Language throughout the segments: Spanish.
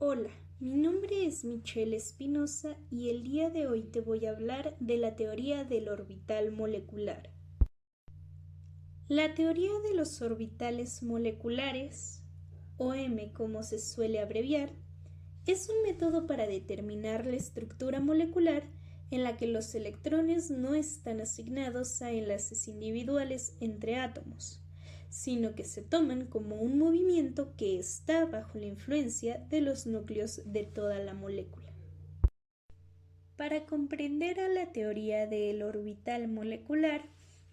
Hola, mi nombre es Michelle Espinosa y el día de hoy te voy a hablar de la teoría del orbital molecular. La teoría de los orbitales moleculares, OM como se suele abreviar, es un método para determinar la estructura molecular en la que los electrones no están asignados a enlaces individuales entre átomos, sino que se toman como un movimiento que está bajo la influencia de los núcleos de toda la molécula. Para comprender a la teoría del orbital molecular,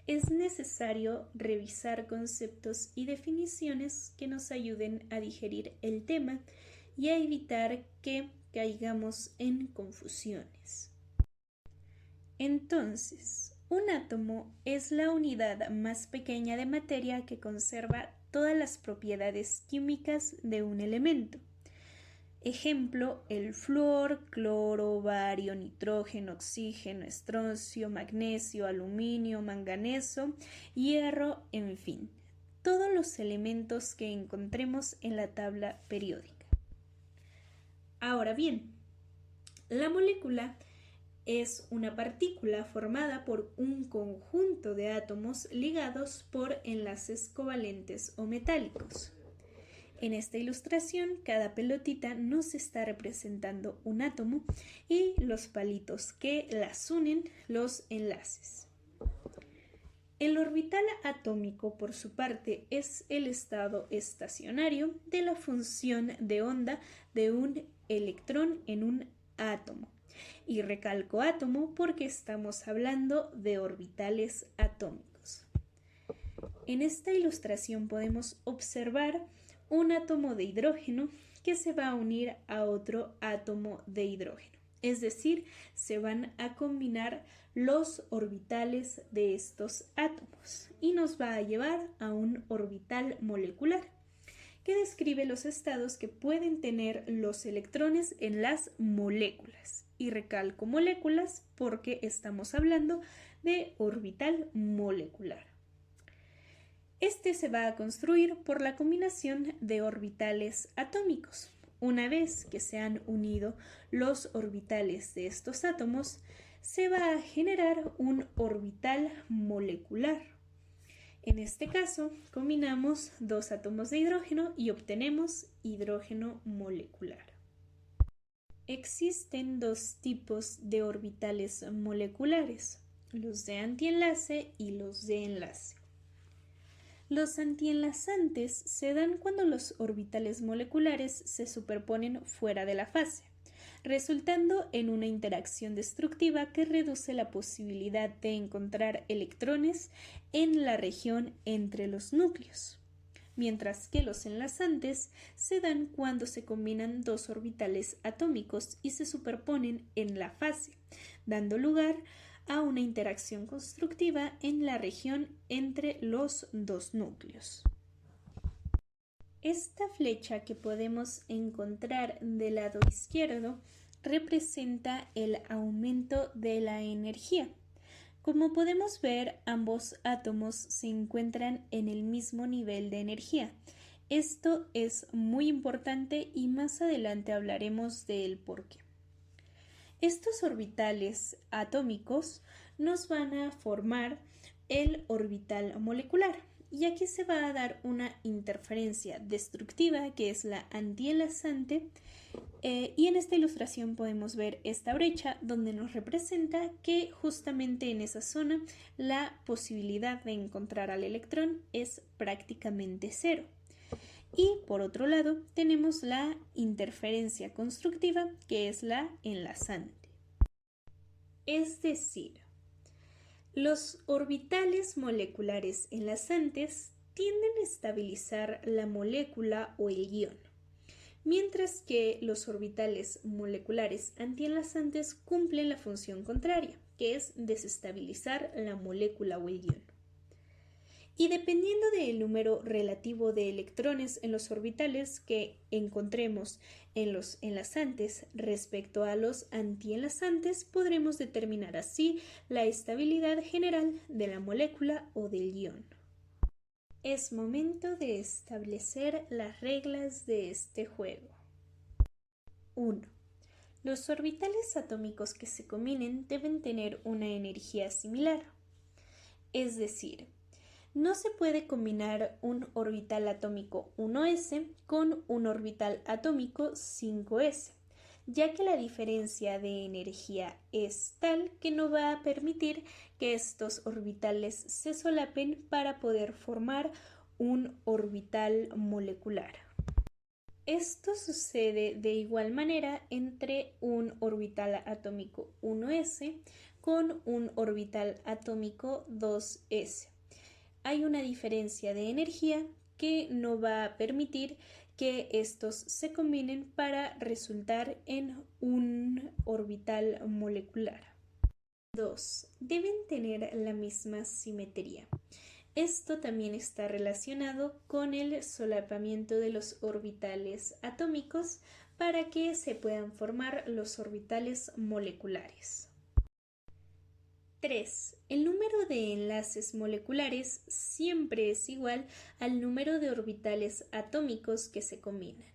es necesario revisar conceptos y definiciones que nos ayuden a digerir el tema y a evitar que caigamos en confusiones. Entonces, un átomo es la unidad más pequeña de materia que conserva todas las propiedades químicas de un elemento. Ejemplo, el flúor, cloro, bario, nitrógeno, oxígeno, estroncio, magnesio, aluminio, manganeso, hierro, en fin, todos los elementos que encontremos en la tabla periódica. Ahora bien, la molécula es una partícula formada por un conjunto de átomos ligados por enlaces covalentes o metálicos. En esta ilustración, cada pelotita nos está representando un átomo y los palitos que las unen, los enlaces. El orbital atómico, por su parte, es el estado estacionario de la función de onda de un electrón en un átomo. Y recalco átomo porque estamos hablando de orbitales atómicos. En esta ilustración podemos observar un átomo de hidrógeno que se va a unir a otro átomo de hidrógeno. Es decir, se van a combinar los orbitales de estos átomos y nos va a llevar a un orbital molecular que describe los estados que pueden tener los electrones en las moléculas. Y recalco moléculas porque estamos hablando de orbital molecular. Este se va a construir por la combinación de orbitales atómicos. Una vez que se han unido los orbitales de estos átomos, se va a generar un orbital molecular. En este caso, combinamos dos átomos de hidrógeno y obtenemos hidrógeno molecular. Existen dos tipos de orbitales moleculares, los de antienlace y los de enlace. Los antienlazantes se dan cuando los orbitales moleculares se superponen fuera de la fase, resultando en una interacción destructiva que reduce la posibilidad de encontrar electrones en la región entre los núcleos, mientras que los enlazantes se dan cuando se combinan dos orbitales atómicos y se superponen en la fase, dando lugar a una interacción constructiva en la región entre los dos núcleos. Esta flecha que podemos encontrar del lado izquierdo representa el aumento de la energía. Como podemos ver, ambos átomos se encuentran en el mismo nivel de energía. Esto es muy importante y más adelante hablaremos del porqué. Estos orbitales atómicos nos van a formar el orbital molecular y aquí se va a dar una interferencia destructiva que es la antienlazante y en esta ilustración podemos ver esta brecha donde nos representa que justamente en esa zona la posibilidad de encontrar al electrón es prácticamente cero. Y por otro lado tenemos la interferencia constructiva que es la enlazante. Es decir, los orbitales moleculares enlazantes tienden a estabilizar la molécula o el ion, mientras que los orbitales moleculares antienlazantes cumplen la función contraria, que es desestabilizar la molécula o el ion. Y dependiendo del número relativo de electrones en los orbitales que encontremos en los enlazantes respecto a los antienlazantes, podremos determinar así la estabilidad general de la molécula o del ion. Es momento de establecer las reglas de este juego. 1. Los orbitales atómicos que se combinen deben tener una energía similar. Es decir, no se puede combinar un orbital atómico 1s con un orbital atómico 5s, ya que la diferencia de energía es tal que no va a permitir que estos orbitales se solapen para poder formar un orbital molecular. Esto sucede de igual manera entre un orbital atómico 1s con un orbital atómico 2s. Hay una diferencia de energía que no va a permitir que estos se combinen para resultar en un orbital molecular. 2. Deben tener la misma simetría. Esto también está relacionado con el solapamiento de los orbitales atómicos para que se puedan formar los orbitales moleculares. 3. El número de enlaces moleculares siempre es igual al número de orbitales atómicos que se combinan.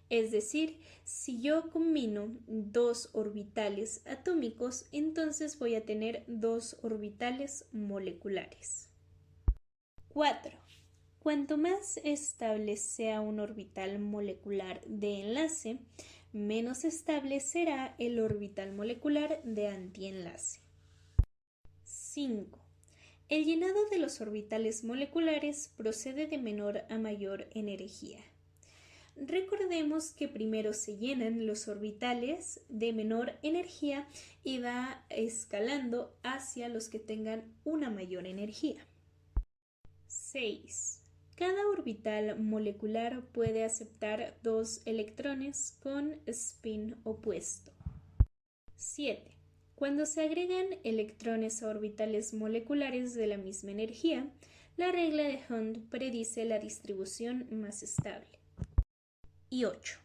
Es decir, si yo combino dos orbitales atómicos, entonces voy a tener dos orbitales moleculares. 4. Cuanto más estable sea un orbital molecular de enlace, menos estable será el orbital molecular de antienlace. 5. El llenado de los orbitales moleculares procede de menor a mayor energía. Recordemos que primero se llenan los orbitales de menor energía y va escalando hacia los que tengan una mayor energía. 6. Cada orbital molecular puede aceptar dos electrones con spin opuesto. 7. Cuando se agregan electrones a orbitales moleculares de la misma energía, la regla de Hund predice la distribución más estable. Y 8.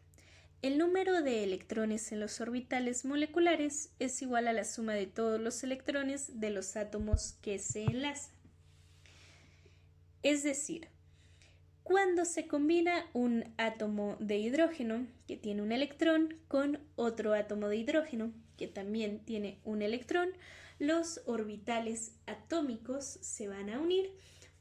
El número de electrones en los orbitales moleculares es igual a la suma de todos los electrones de los átomos que se enlazan. Es decir, cuando se combina un átomo de hidrógeno que tiene un electrón con otro átomo de hidrógeno que también tiene un electrón, los orbitales atómicos se van a unir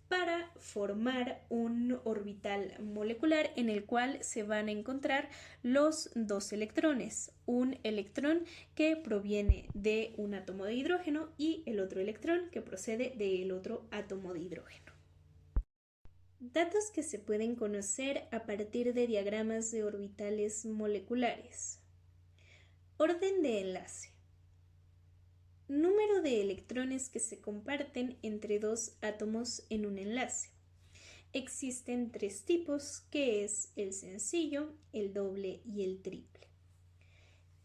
para formar un orbital molecular en el cual se van a encontrar los dos electrones, un electrón que proviene de un átomo de hidrógeno y el otro electrón que procede del otro átomo de hidrógeno. Datos que se pueden conocer a partir de diagramas de orbitales moleculares. Orden de enlace. Número de electrones que se comparten entre dos átomos en un enlace. Existen tres tipos, que es el sencillo, el doble y el triple.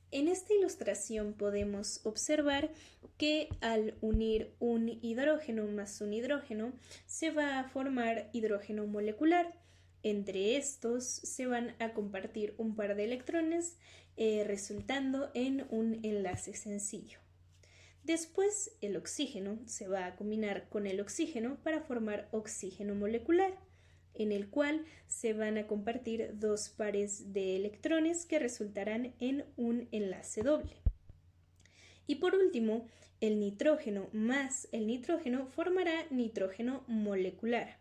En esta ilustración podemos observar que al unir un hidrógeno más un hidrógeno se va a formar hidrógeno molecular. Entre estos se van a compartir un par de electrones resultando en un enlace sencillo. Después el oxígeno se va a combinar con el oxígeno para formar oxígeno molecular, en el cual se van a compartir dos pares de electrones que resultarán en un enlace doble. Y por último, el nitrógeno más el nitrógeno formará nitrógeno molecular,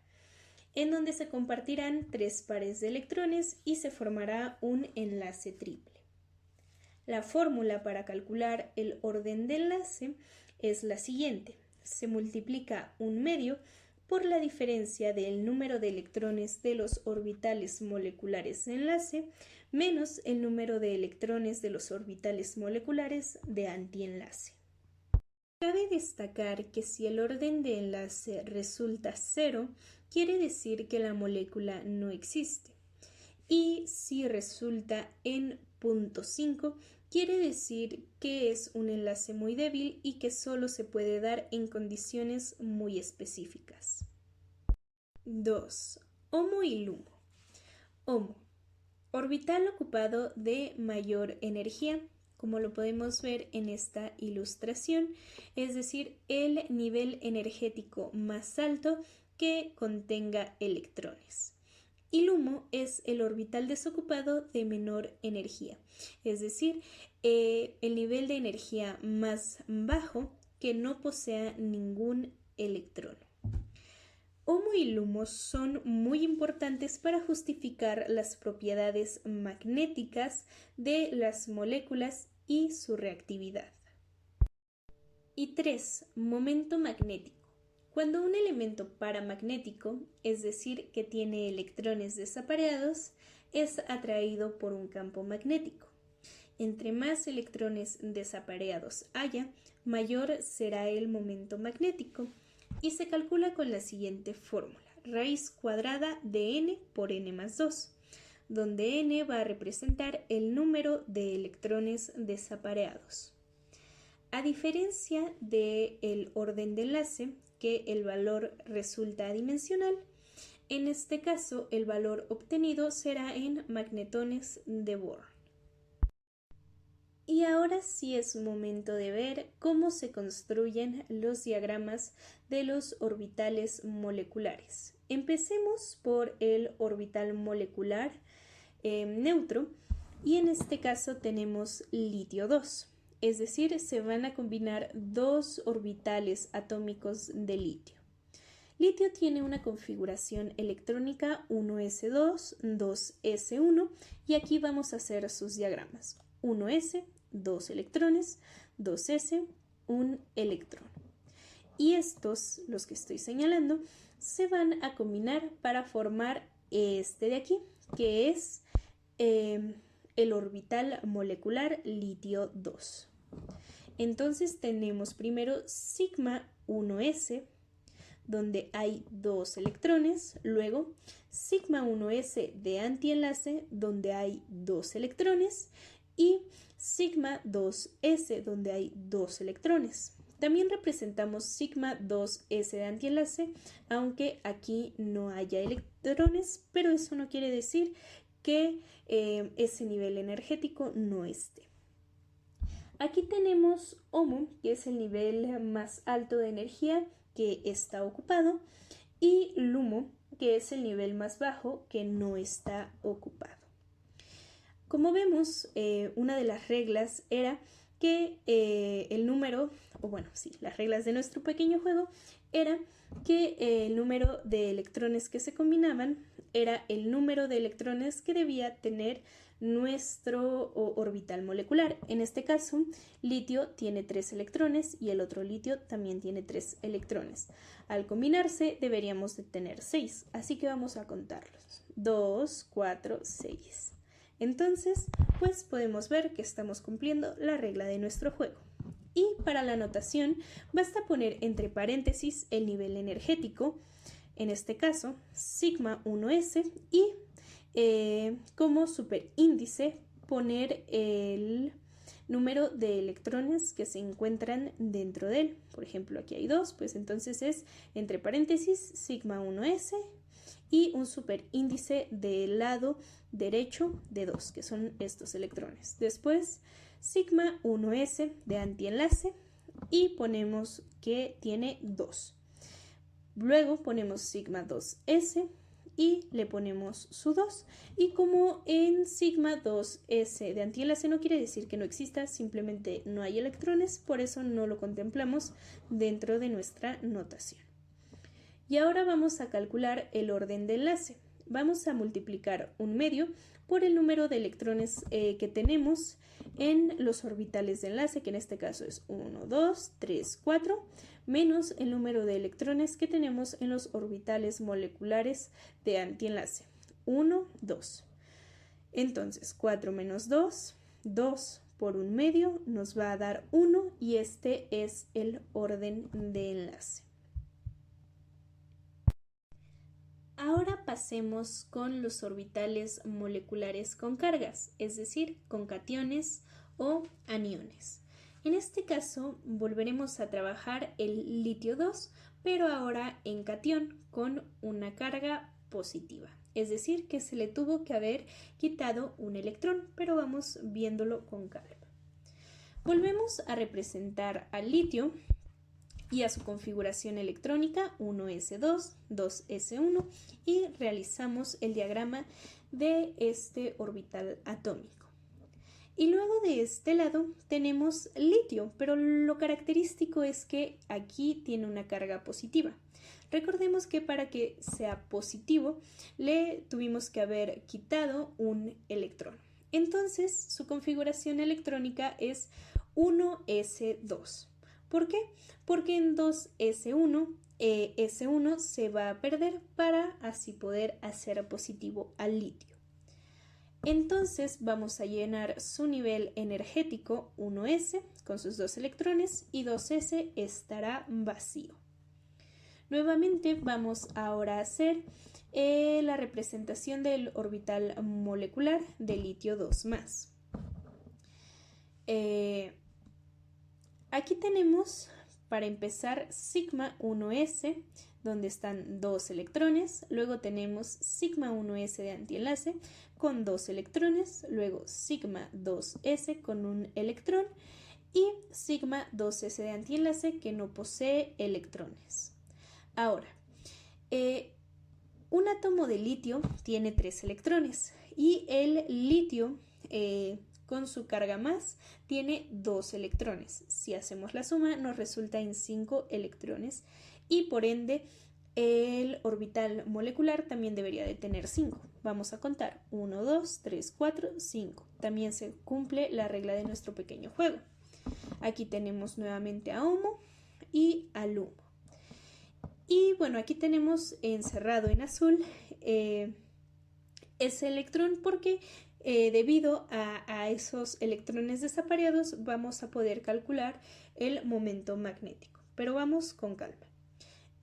en donde se compartirán tres pares de electrones y se formará un enlace triple. La fórmula para calcular el orden de enlace es la siguiente. Se multiplica un medio por la diferencia del número de electrones de los orbitales moleculares de enlace menos el número de electrones de los orbitales moleculares de antienlace. Cabe destacar que si el orden de enlace resulta 0, quiere decir que la molécula no existe. Y si resulta en 0.5, quiere decir que es un enlace muy débil y que solo se puede dar en condiciones muy específicas. 2. HOMO y LUMO. HOMO. Orbital ocupado de mayor energía, como lo podemos ver en esta ilustración, es decir, el nivel energético más alto que contenga electrones. Y LUMO es el orbital desocupado de menor energía, es decir, el nivel de energía más bajo que no posea ningún electrón. HOMO y LUMO son muy importantes para justificar las propiedades magnéticas de las moléculas y su reactividad. Y 3. Momento magnético. Cuando un elemento paramagnético, es decir, que tiene electrones desapareados, es atraído por un campo magnético. Entre más electrones desapareados haya, mayor será el momento magnético, y se calcula con la siguiente fórmula: raíz cuadrada de n por n más 2, donde n va a representar el número de electrones desapareados. A diferencia del orden de enlace, que el valor resulta adimensional, en este caso el valor obtenido será en magnetones de Bohr. Y ahora sí es momento de ver cómo se construyen los diagramas de los orbitales moleculares. Empecemos por el orbital molecular neutro, y en este caso tenemos litio 2. Es decir, se van a combinar dos orbitales atómicos de litio. Litio tiene una configuración electrónica 1s2, 2s1, y aquí vamos a hacer sus diagramas. 1s, 2 electrones, 2s, 1 electrón. Y estos, los que estoy señalando, se van a combinar para formar este de aquí, que es el orbital molecular litio 2. Entonces tenemos primero sigma 1s, donde hay 2 electrones, luego sigma 1s de antienlace, donde hay 2 electrones, y sigma 2s, donde hay 2 electrones. También representamos sigma 2s de antienlace, aunque aquí no haya electrones, pero eso no quiere decir que ese nivel energético no esté. Aquí tenemos HOMO, que es el nivel más alto de energía que está ocupado, y LUMO, que es el nivel más bajo que no está ocupado. Como vemos, una de las reglas era que el número, o bueno, sí, las reglas de nuestro pequeño juego era que el número de electrones que se combinaban era el número de electrones que debía tener nuestro orbital molecular. En este caso, litio tiene 3 electrones y el otro litio también tiene 3 electrones. Al combinarse deberíamos de tener 6, así que vamos a contarlos. 2, 4, 6. Entonces, pues podemos ver que estamos cumpliendo la regla de nuestro juego. Y para la notación basta poner entre paréntesis el nivel energético, en este caso sigma 1s, y como superíndice poner el número de electrones que se encuentran dentro de él. Por ejemplo, aquí hay 2, pues entonces es entre paréntesis sigma 1s y un superíndice del lado derecho de 2, que son estos electrones. Después sigma 1s de antienlace y ponemos que tiene 2. Luego ponemos sigma 2s y le ponemos su 2. Y como en sigma 2s de antienlace no quiere decir que no exista, simplemente no hay electrones, por eso no lo contemplamos dentro de nuestra notación. Y ahora vamos a calcular el orden de enlace. Vamos a multiplicar un medio por el número de electrones que tenemos en los orbitales de enlace, que en este caso es 1, 2, 3, 4, menos el número de electrones que tenemos en los orbitales moleculares de antienlace, 1, 2. Entonces, 4 menos 2, 2 por un medio nos va a dar 1 y este es el orden de enlace. Ahora pasemos con los orbitales moleculares con cargas, es decir, con cationes o aniones. En este caso volveremos a trabajar el litio 2, pero ahora en catión con una carga positiva. Es decir, que se le tuvo que haber quitado un electrón, pero vamos viéndolo con calma. Volvemos a representar al litio y a su configuración electrónica 1s2, 2s1 y realizamos el diagrama de este orbital atómico. Y luego de este lado tenemos litio, pero lo característico es que aquí tiene una carga positiva. Recordemos que para que sea positivo le tuvimos que haber quitado un electrón. Entonces su configuración electrónica es 1s2. ¿Por qué? Porque en 2s1, S1 se va a perder para así poder hacer positivo al litio. Entonces vamos a llenar su nivel energético 1s con sus 2 electrones y 2s estará vacío. Nuevamente vamos ahora a hacer la representación del orbital molecular de litio 2+. Aquí tenemos para empezar sigma 1s donde están 2 electrones, luego tenemos sigma 1s de antienlace con 2 electrones, luego sigma 2s con un electrón y sigma 2s de antienlace que no posee electrones. Ahora, un átomo de litio tiene 3 electrones y el litio con su carga más tiene 2 electrones. Si hacemos la suma nos resulta en 5 electrones y por ende el orbital molecular también debería de tener 5. Vamos a contar 1, 2, 3, 4, 5. También se cumple la regla de nuestro pequeño juego. Aquí tenemos nuevamente a HOMO y a LUMO. Y bueno, aquí tenemos encerrado en azul ese electrón porque debido a esos electrones desapareados vamos a poder calcular el momento magnético. Pero vamos con calma.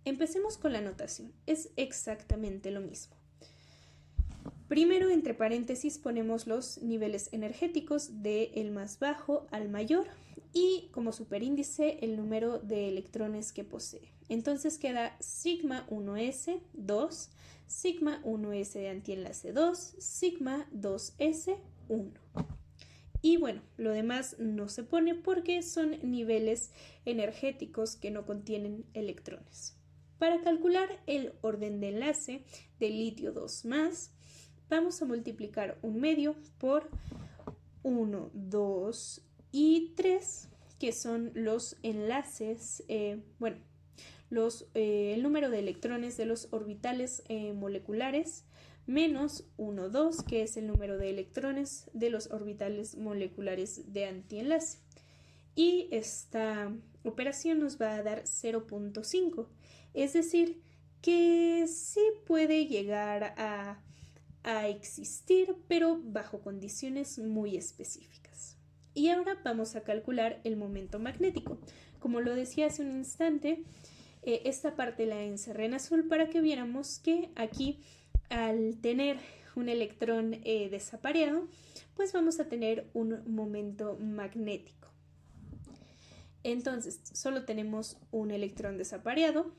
Empecemos con la notación. Es exactamente lo mismo. Primero, entre paréntesis, ponemos los niveles energéticos del más bajo al mayor y como superíndice el número de electrones que posee. Entonces queda sigma 1s 2, sigma 1s de antienlace 2, sigma 2s 1. Y bueno, lo demás no se pone porque son niveles energéticos que no contienen electrones. Para calcular el orden de enlace de litio 2+, vamos a multiplicar un medio por 1, 2 y 3, que son los enlaces, el número de electrones de los orbitales moleculares, menos 1, 2, que es el número de electrones de los orbitales moleculares de antienlace. Y esta operación nos va a dar 0.5, es decir, que sí puede llegar a existir, pero bajo condiciones muy específicas. Y ahora vamos a calcular el momento magnético. Como lo decía hace un instante, esta parte la encerré en azul para que viéramos que aquí, al tener un electrón desapareado, pues vamos a tener un momento magnético. Entonces, solo tenemos un electrón desapareado,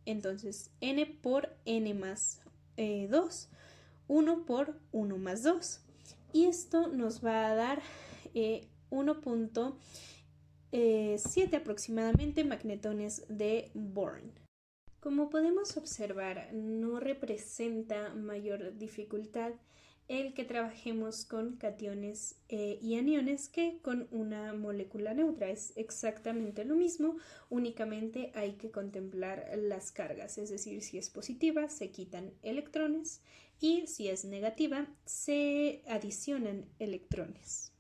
entonces n por n más 2, 1 por 1 más 2. Y esto nos va a dar 1.7 aproximadamente magnetones de Born. Como podemos observar, no representa mayor dificultad el que trabajemos con cationes y aniones que con una molécula neutra. Es exactamente lo mismo, únicamente hay que contemplar las cargas, es decir, si es positiva se quitan electrones y si es negativa se adicionan electrones.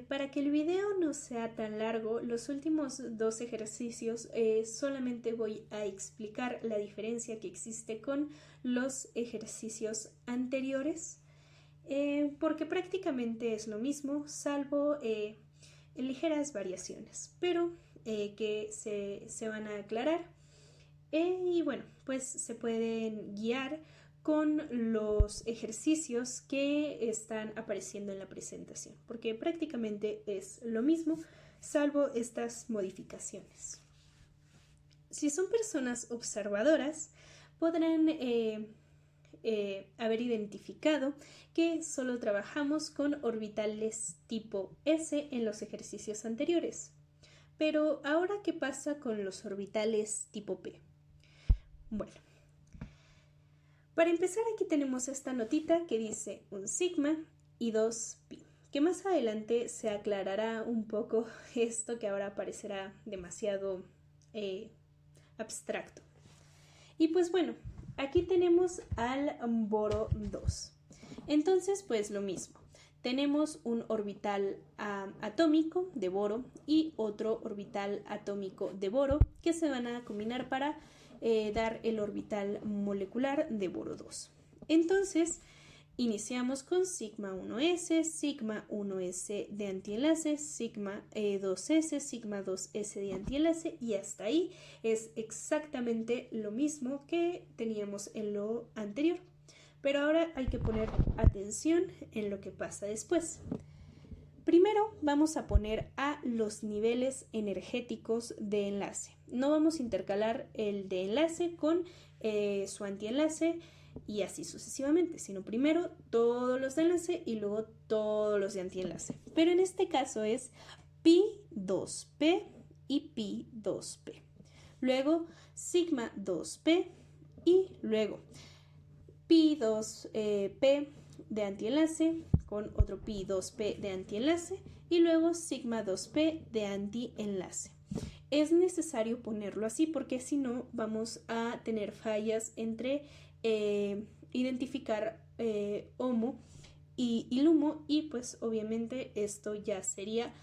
Para que el video no sea tan largo, los últimos 2 ejercicios solamente voy a explicar la diferencia que existe con los ejercicios anteriores, porque prácticamente es lo mismo, salvo ligeras variaciones, pero que se van a aclarar. Y bueno, pues se pueden guiar con los ejercicios que están apareciendo en la presentación, porque prácticamente es lo mismo, salvo estas modificaciones. Si son personas observadoras, podrán haber identificado que solo trabajamos con orbitales tipo S en los ejercicios anteriores. Pero ahora, ¿qué pasa con los orbitales tipo p? Bueno, para empezar aquí tenemos esta notita que dice un sigma y 2pi, que más adelante se aclarará un poco esto que ahora parecerá demasiado abstracto. Y pues bueno, aquí tenemos al boro 2. Entonces, pues lo mismo. Tenemos un orbital atómico de boro y otro orbital atómico de boro que se van a combinar para dar el orbital molecular de boro 2. Entonces, iniciamos con sigma 1s, sigma 1s de antienlace, sigma 2s, sigma 2s de antienlace, y hasta ahí es exactamente lo mismo que teníamos en lo anterior. Pero ahora hay que poner atención en lo que pasa después. Primero vamos a poner a los niveles energéticos de enlace. No vamos a intercalar el de enlace con su antienlace y así sucesivamente, sino primero todos los de enlace y luego todos los de antienlace. Pero en este caso es pi2p y pi2p. Luego sigma 2p y luego pi2p de antienlace con otro pi2p de antienlace y luego sigma 2p de antienlace. Es necesario ponerlo así porque si no vamos a tener fallas entre identificar HOMO y LUMO, y pues obviamente esto ya sería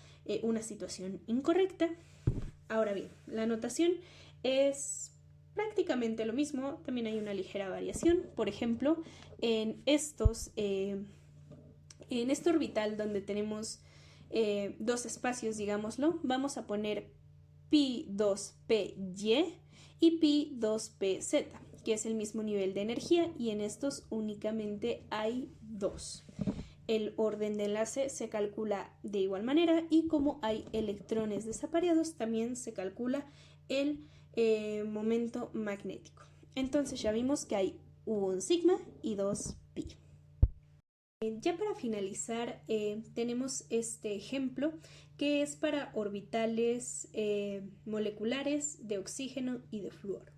una situación incorrecta. Ahora bien, la notación es prácticamente lo mismo, también hay una ligera variación. Por ejemplo, en este orbital donde tenemos dos espacios, digámoslo, vamos a poner pi2py y pi2pz, que es el mismo nivel de energía, y en estos únicamente hay dos. El orden de enlace se calcula de igual manera, y como hay electrones desapareados, también se calcula el momento magnético. Entonces ya vimos que hay un sigma y 2pi. Ya para finalizar, tenemos este ejemplo que es para orbitales moleculares de oxígeno y de flúor.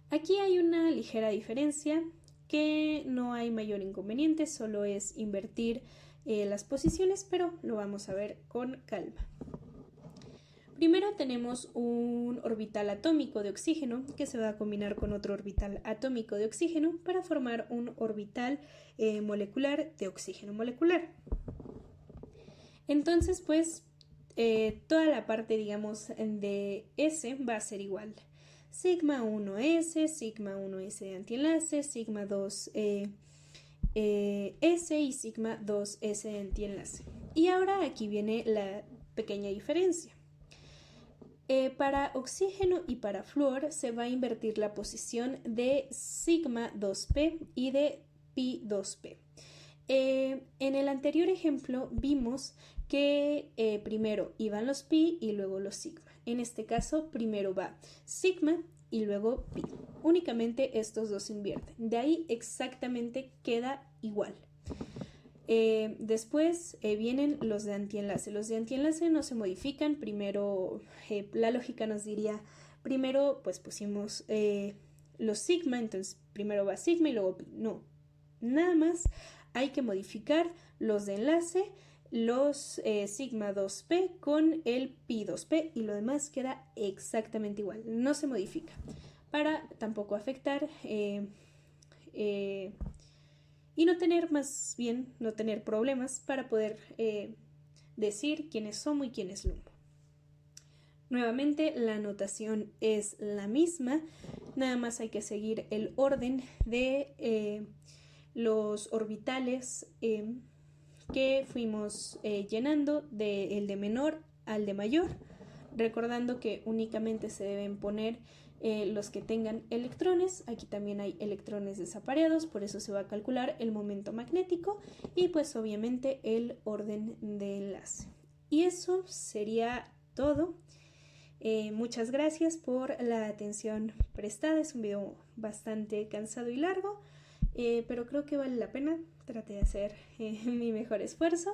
Aquí hay una ligera diferencia que no hay mayor inconveniente, solo es invertir las posiciones, pero lo vamos a ver con calma. Primero tenemos un orbital atómico de oxígeno que se va a combinar con otro orbital atómico de oxígeno para formar un orbital molecular de oxígeno molecular. Entonces, pues, toda la parte, digamos, de S va a ser igual. Sigma 1s, sigma 1s de antienlace, sigma 2s y sigma 2s de antienlace. Y ahora aquí viene la pequeña diferencia. Para oxígeno y para flúor se va a invertir la posición de sigma 2p y de pi 2p. En el anterior ejemplo vimos que primero iban los pi y luego los sigma. En este caso primero va sigma y luego pi. Únicamente estos dos se invierten. De ahí exactamente queda igual. Después vienen los de antienlace. Los de antienlace no se modifican. Primero, la lógica nos diría, primero pues pusimos los sigma, entonces primero va sigma y luego pi. No, nada más hay que modificar los de enlace, los sigma 2p con el pi 2p, y lo demás queda exactamente igual, no se modifica, para tampoco afectar y no tener, más bien, no tener problemas para poder decir quién es HOMO y quién es LUMO. Nuevamente la notación es la misma, nada más hay que seguir el orden de los orbitales que fuimos llenando del de menor al de mayor, recordando que únicamente se deben poner los que tengan electrones. Aquí también hay electrones desapareados, por eso se va a calcular el momento magnético y pues obviamente el orden de enlace. Y eso sería todo. Muchas gracias por la atención prestada. Es un video bastante cansado y largo, pero creo que vale la pena. Traté de hacer mi mejor esfuerzo.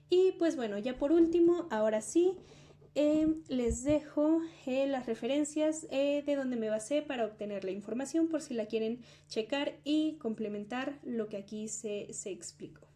Y pues bueno, ya por último, ahora sí, les dejo las referencias de donde me basé para obtener la información por si la quieren checar y complementar lo que aquí se explicó.